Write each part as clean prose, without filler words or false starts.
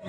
जी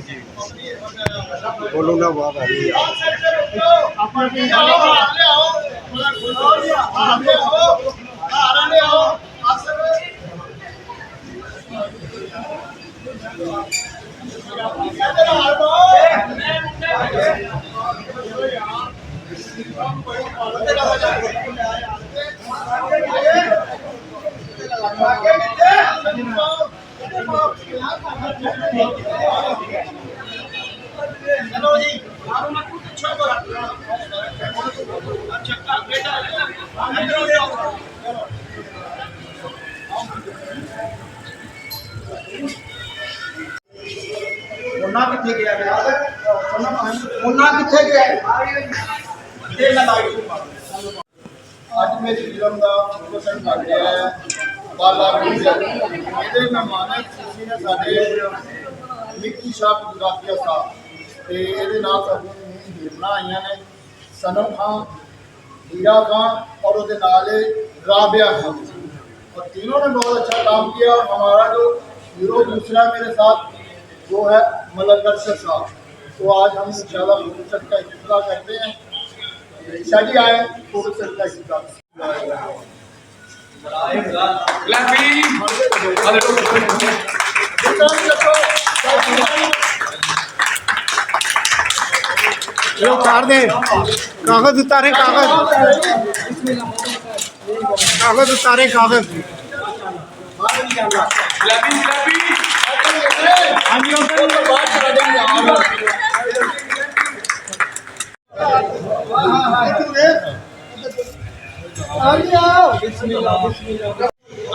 जी बोलो ना बात आ रही मुन्ना किथे गया मुन्ना किथे गया ਅੱਜ ਮੇਰੀ ਫਿਲਮ ਦਾ ਪ੍ਰੋਡਕਸ਼ਨ ਕਰ ਰਿਹਾ ਹੈ ਬਾਲਾ ਵਿਜਨ। ਇਹਦੇ ਮਹਿਮਾਨਾਂ ਖੁਸ਼ੀ ਨੇ ਸਾਡੇ ਮਿੱਕੀ ਸ਼ਾਹ ਗੁਜਰਾਤੀਆ ਸਾਹਿਬ ਤੇ ਇਹਦੇ ਨਾਲ ਸਾਡੀਆਂ ਹੀਰੋਇਨਾਂ ਆਈਆਂ ਨੇ सनम खान, हीरा खान और उसके नाल राबिया खान, और तीनों ने बहुत अच्छा काम किया। और हमारा जो हीरो दूसरा मेरे साथ वो है मलक अरशद साहब। तो आज हम इंशाल्लाह फोटो सेट का इफ्तिताह करते हैं। ईशा जी आए फोटो सेट का इफ्तिताह। चलो उतार दे कागज उतारे कागज कागज उतारे कागज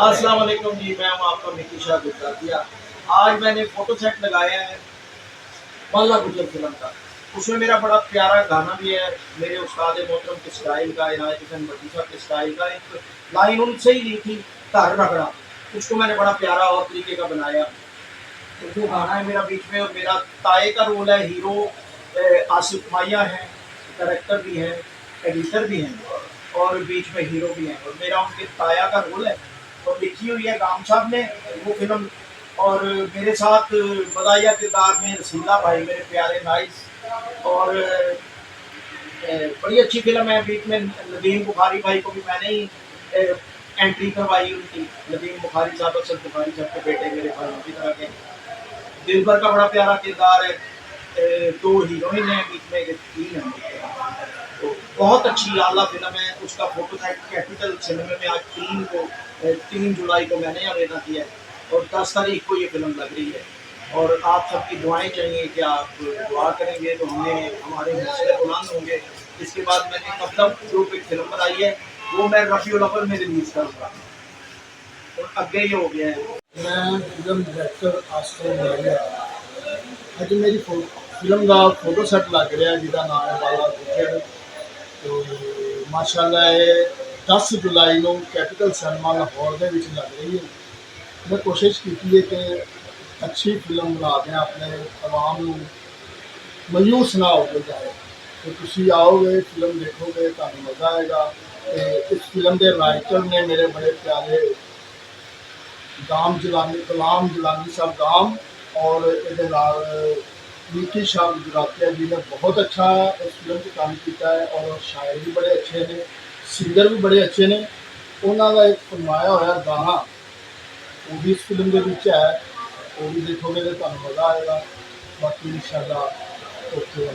अस्सलाम वालेकुम जी, मैं हूं आपका मिक्की शाह गुजरातिया। आज मैंने फोटो सेट लगाया है बाला गुजर फिल्म का। उसमें मेरा बड़ा प्यारा गाना भी है, मेरे उस्ताद मोहतरम के स्टाइल का, इनायत हुसैन भट्टी साहब के स्टाइल का। एक लाइन उनसे ही ली थी, घर रगड़ा, उसको मैंने बड़ा प्यारा और तरीके का बनाया। तो जो गाना है मेरा बीच में, और मेरा ताए का रोल है, हीरो आसिफ माया है, डायरेक्टर भी है, एडिटर भी हैं, और बीच में हीरो भी हैं, और मेरा उनके ताया का रोल है। और लिखी हुई है गाम साहब ने वो फिल्म। और मेरे साथ बदाइया किरदार में रसीला भाई, मेरे प्यारे नाइस, और बड़ी अच्छी फिल्म है। बीच में नदीम बुखारी भाई को भी मैंने ही एंट्री करवाई उनकी। नदीम बुखारी साहब, असल बुखारी साहब के बेटे, मेरे भाइयों की तरह के। दिलबर का बड़ा प्यारा किरदार है। दो हीरोइन है, बीच में एक तीन है। तो बहुत अच्छी आला फिल्म है। उसका फोटो सेट कैपिटल सिनेमा में आज 3 जुलाई को मैंने आवेदन किया है, और 10 तारीख को ये फिल्म लग रही है। और आप सबकी दुआएं चाहिए कि आप दुआ करेंगे तो हमारे हौसले बुलंद होंगे। इसके बाद मैंने मतलब जो एक फिल्म बनाई है वो मैं रफ़ीउल अव्वल में रिलीज़ करूँगा, और अगे ही हो गया है। मैं फिल्म डायरेक्टर आस्टर मलिया। अज मेरी फिल्म का फोटो सेट लग रहा है जिसका नाम है बाला गुजर। तो माशाल्लाह ये 10 जुलाई को कैपिटल सिनेमा लाहौर के लग रही है। मैं कोशिश की है कि अच्छी फिल्म बना दें, अपने आवाम मायूस ना हो जाए। तो तुम आओगे, फिल्म देखोगे, तो मज़ा आएगा। इस फिल्म के राइटर ने मेरे बड़े प्यारे गुलाम जलानी साहब गाम, और ये मिक्की शाह गुजरातिया जी ने बहुत अच्छा इस फिल्म से काम किया है। और शायर भी बड़े अच्छे ने, सिंगर भी बड़े अच्छे ने। उन्होंने एक फरमाया हुआ गाना वो भी इस फिल्म के बीच है, वो भी देखोगे तो तुम मज़ा आएगा। बाकी इंशाल्लाह ओके।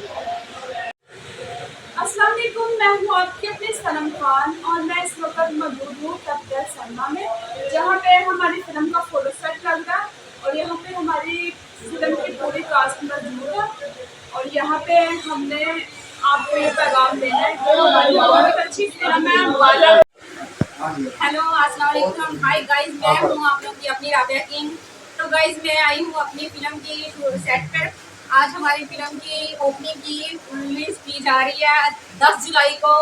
अस्सलाम वालेकुम, मैं हूँ आपकी अपनी सनम खान, और मैं इस वक्त मौजूद हूँ कैपिटल सिनेमा में, जहाँ पे हमारी फिल्म का फोटो सेट लग रहा है। और यहाँ पे हमारी फिल्म की पूरी कास्ट मौजूद है, और यहाँ पे हमने आपको ये पैगाम देना है कि हमारी बहुत अच्छी फिल्म है बाला। हेलो अस्सलाम वालेकुम, हाय गाइस, मैं हूँ आप लोग की अपनी राबिया किंग। तो गाइस मैं आई हूँ अपनी फिल्म की सेट पर। आज हमारी फिल्म की ओपनिंग की रिलीज की जा रही है 10 जुलाई को।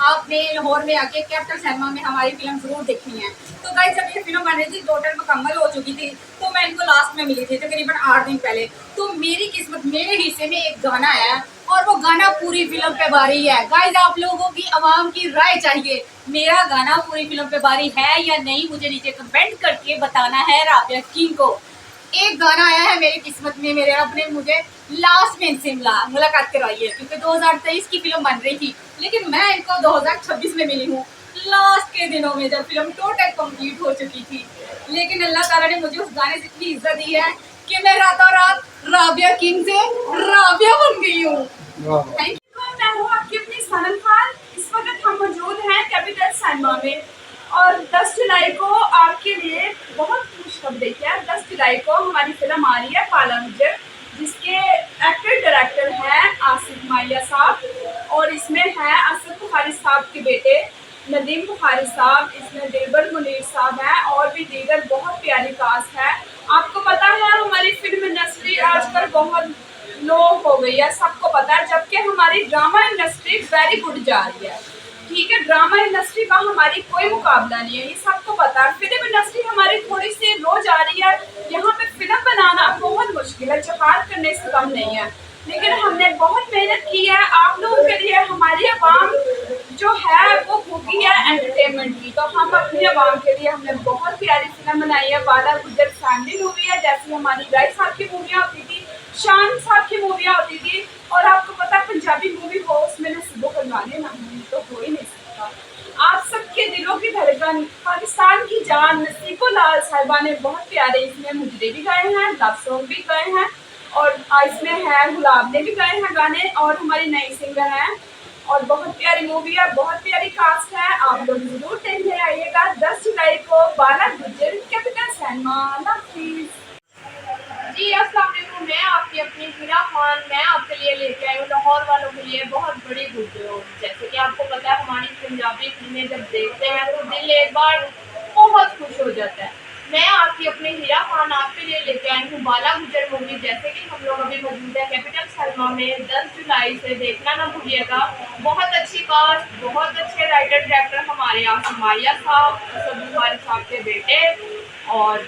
आपने लाहौर में आके कैपिटल सिनेमा में हमारी फिल्म जरूर देखनी है। तो गाइस जब ये फिल्म बन रही थी टोटल मुकम्मल हो चुकी थी, तो मैं इनको लास्ट में मिली थी तकरीबन 8 दिन पहले। तो मेरी किस्मत, मेरे हिस्से में एक गाना आया और वो गाना पूरी फिल्म पे बारी है। गाइस आप लोगों की आवाम की राय चाहिए, मेरा गाना पूरी फिल्म पे बारी है या नहीं, मुझे नीचे कमेंट करके बताना है राबिया किंग को। एक गाना आया है मेरी किस्मत में, मेरे रब ने मुझे लास्ट में इनसे मुलाकात करवाई है, क्योंकि 2023 की फिल्म बन रही थी, लेकिन मैं इनको 2026 में मिली हूँ लास्ट के दिनों में, जब फिल्म टोटल कंप्लीट हो चुकी थी। लेकिन अल्लाह ताला ने मुझे उस गाने से इतनी इज्जत दी है कि मैं रातों रात राबिया किंग से राबिया बन गई हूँ। Thank you. मैं हूँ आपकी अपनी सनम खान। इस वक्त हम मौजूद हैं कैपिटल सिनेमा में और 10 जुलाई को आपके लिए बहुत खुशखबरी है। 10 जुलाई को हमारी फिल्म आ रही है बाला गुजर, जिसके एक्टर डायरेक्टर हैं आसिफ मालिया साहब और इसमें हैं असद बुखारी साहब के बेटे नदीम बुखारी साहब, इसमें दिलबर मुनीर साहब हैं और भी दीगर बहुत प्यारी कास्ट है। आपको पता है हमारी फिल्म इंडस्ट्री आजकल बहुत लो हो गई है, सबको पता है, जबकि हमारी ड्रामा इंडस्ट्री वेरी गुड जा रही है। ठीक है, ड्रामा इंडस्ट्री का हमारी कोई मुकाबला नहीं है, ये सबको पता है। फिल्म इंडस्ट्री हमारी थोड़ी सी लो जा रही है, यहाँ पे फिल्म बनाना बहुत मुश्किल है, जहाद करने से कम नहीं है। लेकिन हमने बहुत मेहनत की है आप लोगों के लिए। हमारी आवाम जो है वो भूखी है एंटरटेनमेंट की, तो हम अपनी आवाम के लिए हमने बहुत प्यारी फिल्म बनाई है। बाला गुजर फैमिली मूवी है, जैसी हमारी राय साहब की मूवियाँ होती थी, शान साहब की मूवियाँ होती थी, और आपको पता है पंजाबी मूवी हो उसमें नसीबों करवाने ना तो हो ही नहीं सकता। आप सबके दिलों की धड़कन, पाकिस्तान की जान नसीबो लाल साहिबा ने बहुत प्यारे इसमें मुजरे भी गाए हैं, लव सॉन्ग भी गाए हैं, और इसमें है गुलाब ने भी गाए हैं गाने, और हमारी नई सिंगर हैं, और बहुत प्यारी मूवी है, बहुत प्यारी कास्ट है। आप लोग जरूर देखने आइएगा 10 जुलाई को बाला गुजर कैपिटल सिनेमा। जी अस्सलाम वालेकुम, मैं आपकी अपनी हिरा खान, मैं आपके लिए लेके आई हूँ लाहौर वालों के लिए बहुत बड़ी गुड न्यूज़। जैसे कि आपको पता है हमारी पंजाबी फिल्में जब देखते हैं तो दिल एक बार बहुत खुश हो जाता है। मैं आपकी अपनी हिरा खान आपके लिए लेके आई हूँ बाला गुजर मूवी। जैसे कि हम लोग अभी मौजूद है कैपिटल सिनेमा में, 10 जुलाई से देखना ना भूलिएगा। बहुत अच्छी कास्ट, बहुत अच्छे राइटर डायरेक्टर हमारे आसिफ मालिया साहब, असद बुखारी साहब के बेटे, और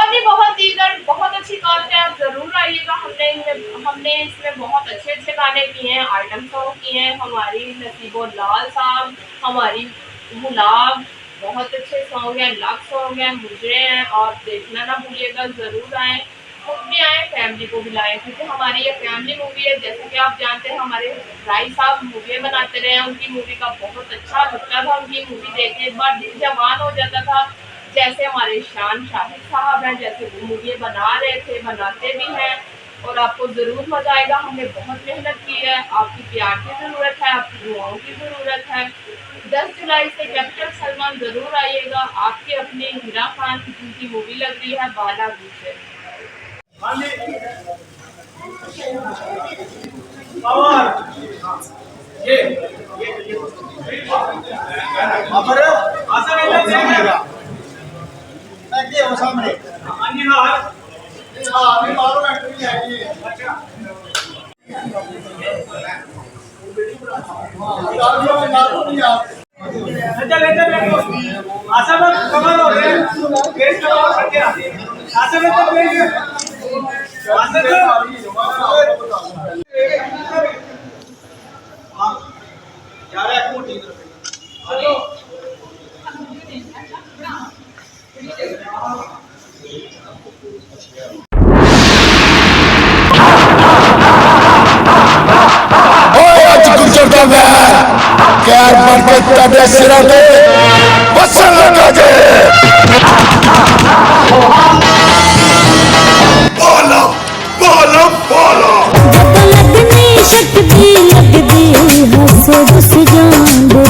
भी बहुत दीगर बहुत अच्छी कास्ट है। आप ज़रूर आइएगा। हमने इसमें बहुत अच्छे अच्छे गाने किए हैं, आइटम सॉन्ग किए हैं। हमारी नसीबो लाल साहब, हमारी गुलाब, बहुत अच्छे सॉन्ग हैं, लव सॉन्ग हैं, मुजरे हैं, और देखना ना भूलिएगा। ज़रूर आएँ, खुद भी आएँ, फैमिली को भी लाएँ, क्योंकि हमारी ये फैमिली मूवी है। जैसे कि आप जानते हैं हमारे राय साहब मूवी बनाते रहे हैं, उनकी मूवी का बहुत अच्छा लगता था उनकी मूवी देखने, एक बार दिल जवान हो जाता था। जैसे हमारे शान शाहिद साहब हैं, जैसे वो मूवी बना रहे थे, बनाते भी हैं, और आपको ज़रूर मज़ा आएगा। हमने बहुत मेहनत की है, आपकी प्यार की ज़रूरत है, आपकी दुआओं की ज़रूरत है। 10 जुलाई से कैपिटल सिनेमा ज़रूर आइएगा। आपके अपने हिरा खान की मूवी लग रही है बाला गुजर। सामने प्यार बढ़ के तबे सिरा दे बसन लगा दे बोलो बोलो बोलो जब लगनी शक्ति लगदी हंसे घुस जांदे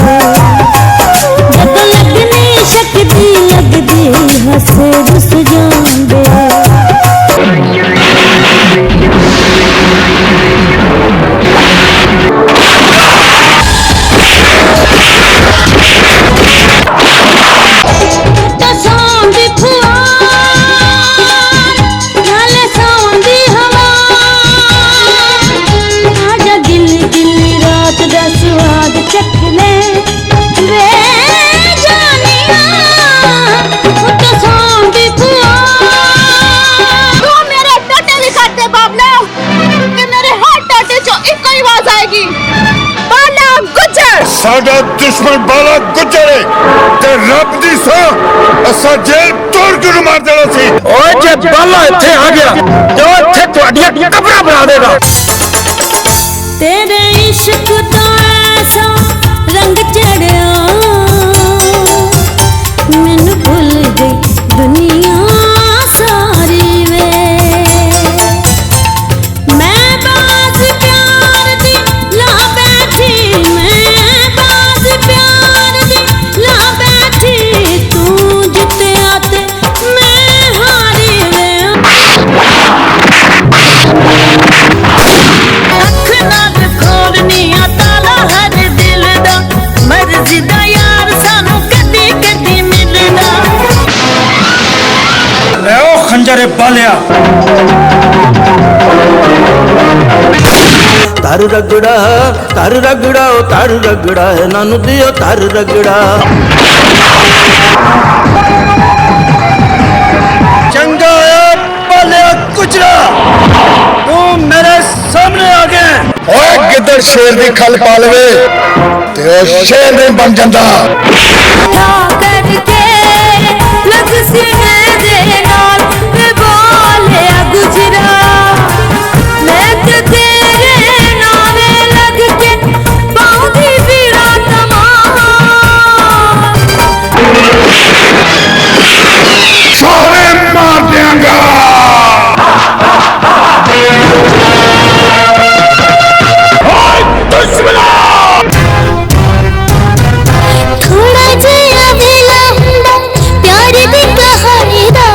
जब लगनी शक्ति लगदी हंसे घुस जांदे चक साडा दुश्मन बाला गुजरे ते रब दी सो असा जेल तोड़ के मार देना सी। ओए जे बाला इत्थे आ गया ते इत्थे तुहाडियां कब्रां बना देगा। तेरे इश्क दा ऐसा रंग चढ़िया मैनू भुल गई दुनिया सारी वे। मैं बाज प्यार दी ला बैठी, मैं बाज प्यार दी ला बैठी, तू जित्या ते मैं हारी वे। अख नाल खोलनी आ ताला हर दिल दा, मर्जी दा यार सानू कदी कदी मिलदा। ले ओ खंजरे बालिया तार रगड़ा ओ तार रगड़ा है नानू दियो तार रगड़ा। चंगा है बालिया गुजरा तू मेरे सामने आ गए। ओए गिद्दड़ शेर दी खल पा लवे ते ओ शेर नहीं बन जांदा। उठा करके लग सीने दे नाल वे बोलिया गुजरा, मैं ते तेरे नाले लग के पाऊंगी पीड़ा तमाम। सारे मार देंगा। थोड़ा जिहा वेला हुंदा प्यार दी कहानी दा,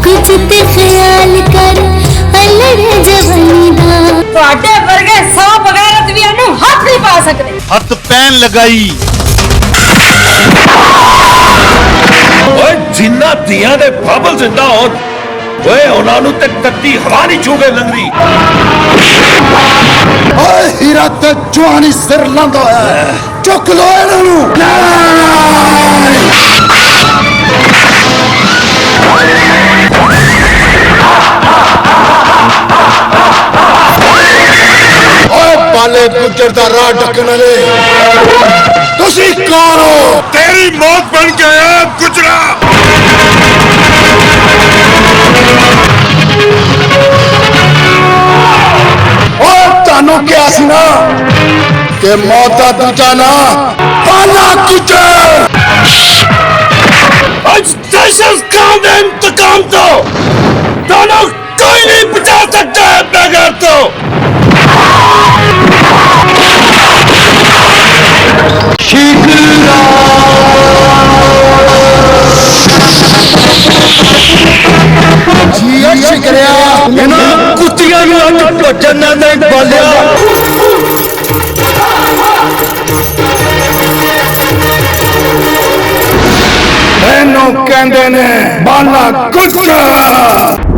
कुछ ते ख्याल कर अलड़ जवानी दा। तुहाडे वर्गे 100 बगैरत भी इहनू हथ नहीं पा सकदे। हथ पैन लगाई। ओए जिन्ना दियां दे बबल जिंदा हो ओए उन्हां नू ते तत्ती हवा नहीं छूगे लंगरी। ओए हीरा ते जवानी सिर लांदा है चुक लो इन्हां नू। ओए बाले गुजर दा राह ढकण वाले तुसी कौन हो? तेरी मौत बन गया गुजरा। और तानू क्या सी ना कि मौत दा दूजा ना बाला गुजर। आज दहशत काम दे इंतकाम तो दोनों कोई नहीं बचा सकता है बगैर तो। शिकरिया इन्हां कुत्तियां नू अज भजन ना दे बालिया। ਇਹਨੂੰ ਕਹਿੰਦੇ ਨੇ ਬਾਲਾ ਗੁਜਰ।